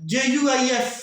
JUIF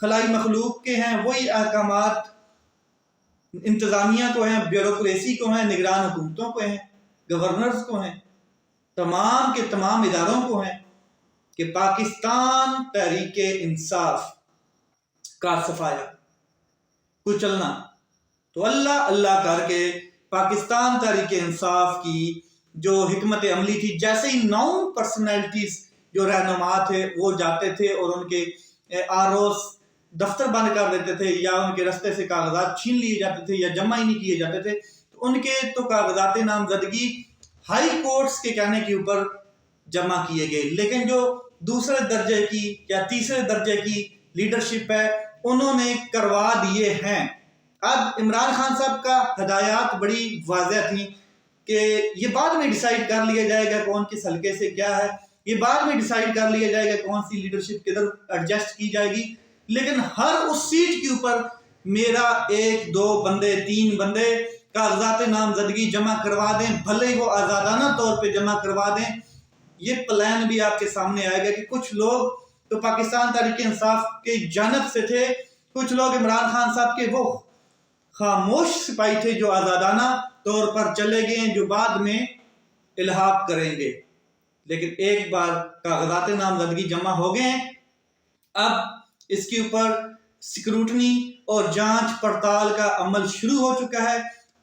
خلائی مخلوق کے ہیں، وہی احکامات انتظامیہ کو ہیں، بیوروکریسی کو ہیں، نگران حکومتوں کو ہیں، گورنرز کو ہیں، تمام کے تمام اداروں کو ہیں کہ پاکستان تحریک انصاف کا صفایا کچلنا۔ تو اللہ اللہ کر کے پاکستان تحریک انصاف کی جو حکمت عملی تھی، جیسے ہی 9 پرسنالٹیز جو رہنما تھے وہ جاتے تھے اور ان کے آروز دفتر بند کر دیتے تھے، یا ان کے رستے سے کاغذات چھین لیے جاتے تھے، یا جمع ہی نہیں کیے جاتے تھے، تو ان کے تو کاغذات نامزدگی ہائی کورٹس کے کہنے کے اوپر جمع کیے گئے، لیکن جو دوسرے درجے کی یا تیسرے درجے کی لیڈرشپ ہے انہوں نے کروا دیے ہیں۔ اب عمران خان صاحب کا ہدایات بڑی واضح تھیں کہ یہ بعد میں ڈیسائیڈ کر لیا جائے گا کون کس حلقے سے کیا ہے، یہ بعد میں ڈیسائیڈ کر لیا جائے گا کون سی لیڈرشپ کدھر ایڈجسٹ کی جائے گی، لیکن ہر اس سیٹ کے اوپر میرا 1 2 بندے 3 بندے کاغذات نامزدگی جمع کروا دیں، بھلے وہ آزادانہ طور پہ جمع کروا دیں۔ یہ پلان بھی آپ کے سامنے آئے گا کہ کچھ لوگ تو پاکستان تحریک انصاف کی جانب سے تھے، کچھ لوگ عمران خان صاحب کے وہ خاموش سپاہی تھے جو آزادانہ طور پر چلے گئے ہیں، جو بعد میں الحاق کریں گے، لیکن ایک بار کاغذات نامزدگی جمع ہو گئے ہیں، اب اس کے اوپر سکروٹنی اور جانچ پڑتال کا عمل شروع ہو چکا ہے۔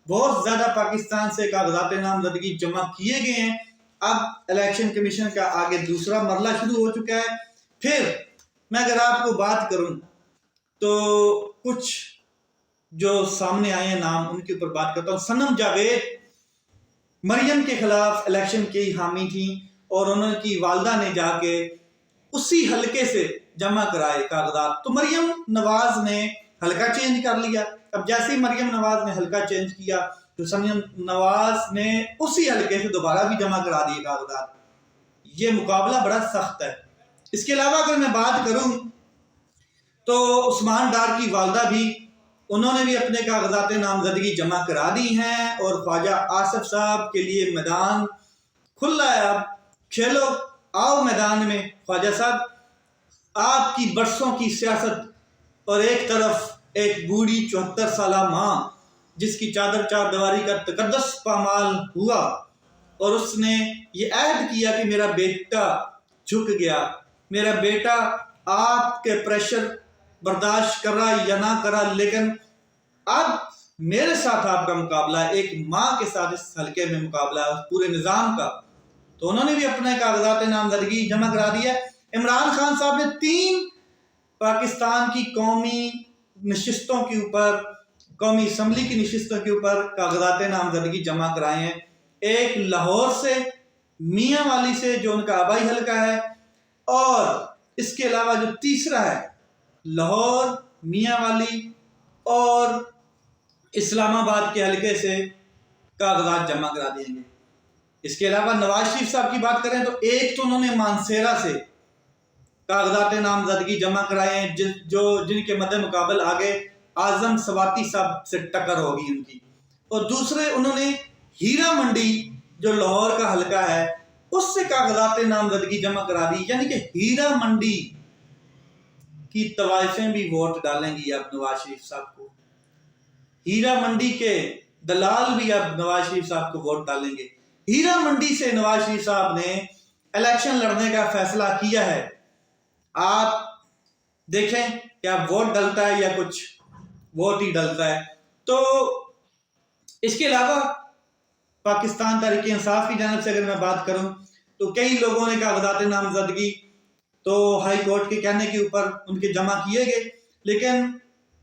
بہت زیادہ پاکستان سے کاغذات نامزدگی جمع کیے گئے ہیں، اب الیکشن کمیشن کا آگے دوسرا مرحلہ شروع ہو چکا ہے۔ پھر میں اگر آپ کو بات کروں تو کچھ جو سامنے آئے ہیں نام، ان کے اوپر بات کرتا ہوں۔ صنم جاوید مریم کے خلاف الیکشن کی حامی تھیں اور انہوں کی والدہ نے جا کے اسی حلقے سے جمع کرائے کاغذات، تو مریم نواز نے حلقہ چینج کر لیا۔ اب جیسے ہی مریم نواز نے حلقہ چینج کیا تو صنم نواز نے اسی حلقے سے دوبارہ بھی جمع کرا دیے کاغذات۔ یہ مقابلہ بڑا سخت ہے۔ اس کے علاوہ اگر میں بات کروں تو عثمان ڈار کی والدہ بھی، انہوں نے بھی اپنے کاغذات نامزدگی جمع کرا دی ہیں، اور خواجہ آصف صاحب کے لیے میدان کھلا ہے، اب کھیلو آؤ میدان میں۔ خواجہ صاحب، آپ کی برسوں کی سیاست اور ایک طرف ایک بوڑھی 74 سالہ ماں جس کی چادر چار دیواری کا تقدس پامال ہوا، اور اس نے یہ عہد کیا کہ میرا بیٹا جھک گیا، میرا بیٹا آپ کے پریشر برداشت کر رہا یا نہ کرا، لیکن اب میرے ساتھ آپ کا مقابلہ ہے، ایک ماں کے ساتھ اس حلقے میں مقابلہ ہے پورے نظام کا۔ تو انہوں نے بھی اپنے کاغذات نامزدگی جمع کرا دی ہے۔ عمران خان صاحب نے 3 پاکستان کی قومی نشستوں کے اوپر، قومی اسمبلی کی نشستوں کے اوپر کاغذات نامزدگی جمع کرائے ہیں، ایک لاہور سے، میاں والی سے جو ان کا آبائی حلقہ ہے، اور اس کے علاوہ جو تیسرا ہے لاہور، میاں والی اور اسلام آباد کے حلقے سے کاغذات جمع کرا دیں گے۔ اس کے علاوہ نواز شریف صاحب کی بات کریں تو ایک تو انہوں نے مانسیرا سے کاغذات نامزدگی جمع کرائے ہیں، جن کے مد مقابل آگے اعظم سواتی صاحب سے ٹکر ہوگی ان کی، اور دوسرے انہوں نے ہیرا منڈی جو لاہور کا حلقہ ہے اس سے کاغذات نامزدگی جمع کرا دی، یعنی کہ ہیرا منڈی کی طوائفیں بھی ووٹ ڈالیں گی اب نواز شریف صاحب کو، ہیرا منڈی کے دلال بھی اب نواز شریف صاحب کو ووٹ ڈالیں گے۔ ہیرا منڈی سے نواز شریف صاحب نے الیکشن لڑنے کا فیصلہ کیا ہے، آپ دیکھیں کیا ووٹ ڈلتا ہے یا کچھ ووٹ ہی ڈلتا ہے۔ تو اس کے علاوہ پاکستان تحریک انصاف کی جانب سے اگر میں بات کروں تو کئی لوگوں نے کاغذات نامزدگی تو ہائی کورٹ کے کہنے کے اوپر ان کے جمع کیے گئے، لیکن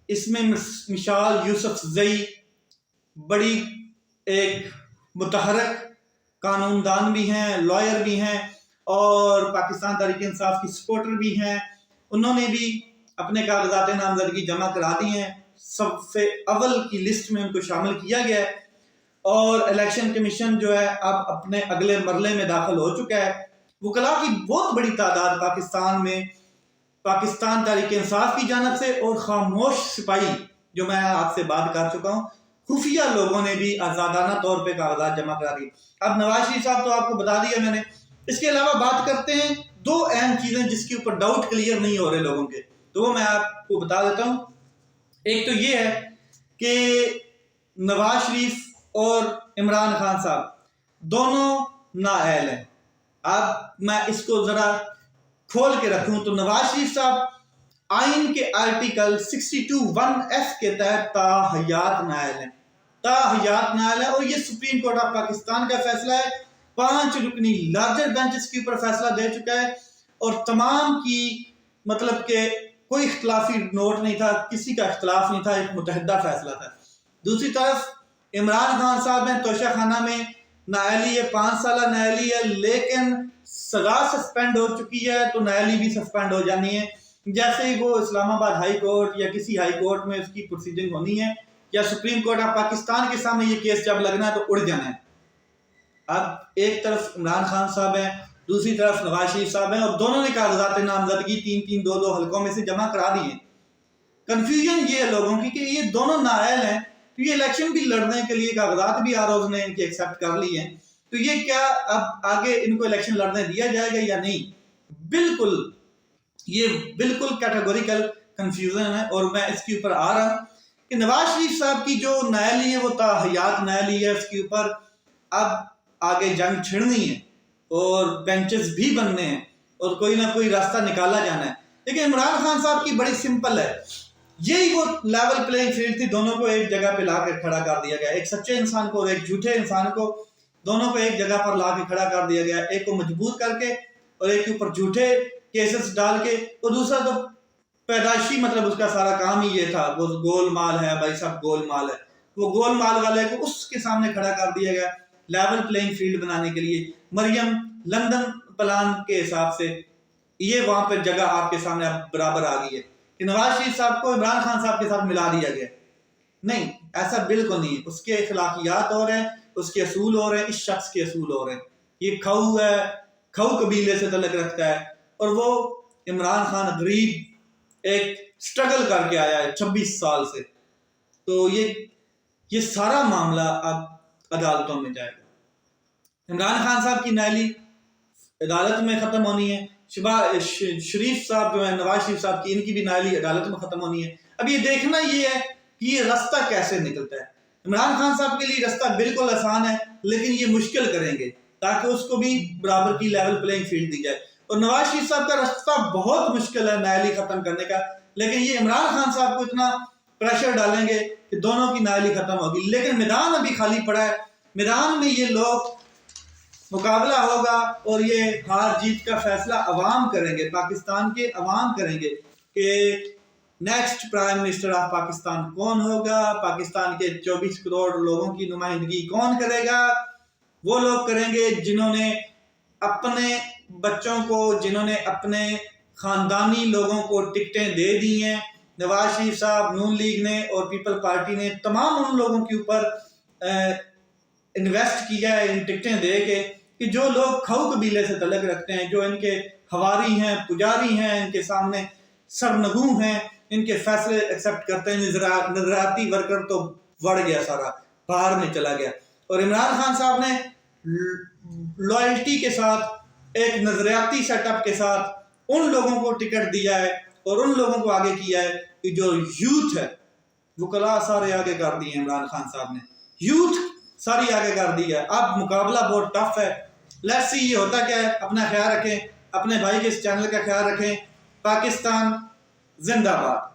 اس میں مشال یوسف زئی بڑی ایک متحرک قانون دان بھی ہیں، لائر بھی ہیں، اور پاکستان تحریک انصاف کی سپورٹر بھی ہیں، انہوں نے بھی اپنے کاغذات نامزدگی جمع کرا دی ہیں، صف اول کی لسٹ میں ان کو شامل کیا گیا ہے، اور الیکشن کمیشن جو ہے اب اپنے اگلے مرحلے میں داخل ہو چکا ہے۔ وکلاء کی بہت بڑی تعداد پاکستان میں پاکستان تحریک انصاف کی جانب سے، اور خاموش سپاہی جو میں آپ سے بات کر چکا ہوں، خفیہ لوگوں نے بھی آزادانہ طور پہ کاغذات جمع کرا دی۔ اب نواز شریف صاحب تو آپ کو بتا دیا میں نے۔ اس کے علاوہ بات کرتے ہیں 2 اہم چیزیں جس کے اوپر ڈاؤٹ کلیئر نہیں ہو رہے لوگوں کے۔ تو وہ میں آپ کو بتا دیتا ہوں. ایک تو یہ ہے کہ نواز شریف اور عمران خان صاحب دونوں نااہل ہیں. اب میں اس کو ذرا کھول کے رکھوں تو نواز شریف صاحب آئین کے آرٹیکل 62(1)(f) کے تحت تاحیات نااہل ہیں. تاحیات نااہل ہے، اور یہ سپریم کورٹ آف پاکستان کا فیصلہ ہے. 5 رکنی لارجر بینچ اس کے اوپر فیصلہ دے چکا ہے، اور تمام کی مطلب کہ کوئی اختلافی نوٹ نہیں تھا، کسی کا اختلاف نہیں تھا، ایک متحدہ فیصلہ تھا. دوسری طرف عمران خان صاحب ہیں توشہ خانہ میں، نااہلی ہے، 5 سالہ نااہلی ہے، لیکن سزا سسپینڈ ہو چکی ہے تو نااہلی بھی سسپینڈ ہو جانی ہے. جیسے ہی وہ اسلام آباد ہائی کورٹ یا کسی ہائی کورٹ میں اس کی پروسیڈنگ ہونی ہے یا سپریم کورٹ آف پاکستان کے سامنے یہ کیس جب لگنا ہے تو اڑ جانا ہے. اب ایک طرف عمران خان صاحب ہیں، دوسری طرف نواز شریف صاحب ہیں، اور دونوں نے کاغذات نامزدگی 3 2 حلقوں میں سے جمع کرا دی ہیں. کنفیوژن یہ ہے لوگوں کی کہ یہ دونوں نااہل ہیں تو یہ الیکشن بھی لڑنے کے لیے کاغذات بھی آروز نے ان کی ایکسیپٹ کر لی ہیں، تو یہ کیا اب آگے ان کو الیکشن لڑنے دیا جائے گا یا نہیں؟ بالکل، یہ بالکل کیٹیگوریکل کنفیوژن ہے. اور میں اس کے اوپر آ رہا ہوں کہ نواز شریف صاحب کی جو نااہلی ہے وہ تاحیات نااہلی ہے، اس کے اوپر اب آگے جنگ چھڑنی ہے اور بینچز بھی بننے ہیں اور کوئی نہ کوئی راستہ نکالا جانا ہے. لیکن عمران خان صاحب کی بڑی سمپل ہے، یہی وہ لیول پلینگ فیلڈ تھی، دونوں کو ایک جگہ پہ لا کے کھڑا کر دیا گیا، ایک سچے انسان کو اور ایک جھوٹے انسان کو، دونوں کو ایک جگہ پر لا کے کھڑا کر دیا گیا، ایک کو مجبور کر کے اور ایک کے اوپر جھوٹے کیسز ڈال کے. اور دوسرا تو پیدائشی مطلب اس کا سارا کام ہی یہ تھا، وہ گول مال ہے بھائی صاحب، گول مال ہے، وہ گول مال والے کو اس کے سامنے کھڑا کر دیا گیا لیول پلینگ فیلڈ بنانے کے لیے. مریم لندن پلان کے حساب سے یہ وہاں پہ جگہ آپ کے سامنے اب برابر آ گئی ہے کہ نواز شریف صاحب کو عمران خان صاحب کے ساتھ ملا دیا گیا. نہیں، ایسا بالکل نہیں. اس کے اخلاقیات اور ہیں، اس کے اصول اور ہیں، اس شخص کے اصول اور ہیں. یہ کھو ہے، کھو قبیلے سے تعلق رکھتا ہے، اور وہ عمران خان غریب ایک سٹرگل کر کے آیا ہے 26 سال سے. تو یہ سارا معاملہ اب عدالتوں میں جائے گا. عمران خان صاحب کی نااہلی عدالت میں ختم ہونی ہے، شریف صاحب جو ہیں نواز شریف صاحب کی، ان کی بھی نااہلی عدالت میں ختم ہونی ہے. اب یہ دیکھنا یہ ہے کہ یہ راستہ کیسے نکلتا ہے. عمران خان صاحب کے لیے راستہ بالکل آسان ہے، لیکن یہ مشکل کریں گے تاکہ اس کو بھی برابر کی لیول پلینگ فیلڈ دی جائے. اور نواز شریف صاحب کا راستہ بہت مشکل ہے نااہلی ختم کرنے کا، لیکن یہ عمران خان صاحب کو اتنا پریشر ڈالیں گے کہ دونوں کی نااہلی ختم ہوگی. لیکن میدان ابھی خالی پڑا ہے، میدان میں یہ لوگ مقابلہ ہوگا اور یہ ہار جیت کا فیصلہ عوام کریں گے، پاکستان کے عوام کریں گے کہ next prime minister of Pakistan کون ہوگا، پاکستان کے 24 کروڑ لوگوں کی نمائندگی کون کرے گا. وہ لوگ کریں گے جنہوں نے اپنے بچوں کو، جنہوں نے اپنے خاندانی لوگوں کو ٹکٹیں دے دی ہیں. نواز شریف صاحب، نون لیگ نے اور پیپل پارٹی نے تمام ان لوگوں کے اوپر انویسٹ کیا ہے ان ٹکٹیں دے کے کہ جو لوگ کھو قبیلے سے تعلق رکھتے ہیں، جو ان کے ہواری ہیں، پجاری ہیں، ان کے سامنے سرنگوں ہیں، ان کے فیصلے ایکسیپٹ کرتے ہیں. نظراتی ورکر تو بڑھ گیا، سارا باہر میں چلا گیا. اور عمران خان صاحب نے لائلٹی کے ساتھ، ایک نظریاتی سیٹ اپ کے ساتھ ان لوگوں کو ٹکٹ دیا ہے اور ان لوگوں کو آگے کیا ہے کہ جو یوتھ ہے، وکلا سارے آگے کر دیے عمران خان صاحب نے، یوتھ ساری آگے کر دی ہے. اب مقابلہ بہت ٹف ہے. لیٹس سی یہ ہوتا کیا ہے. اپنا خیال رکھیں، اپنے بھائی کے اس چینل کا خیال رکھیں. پاکستان زندہ باد.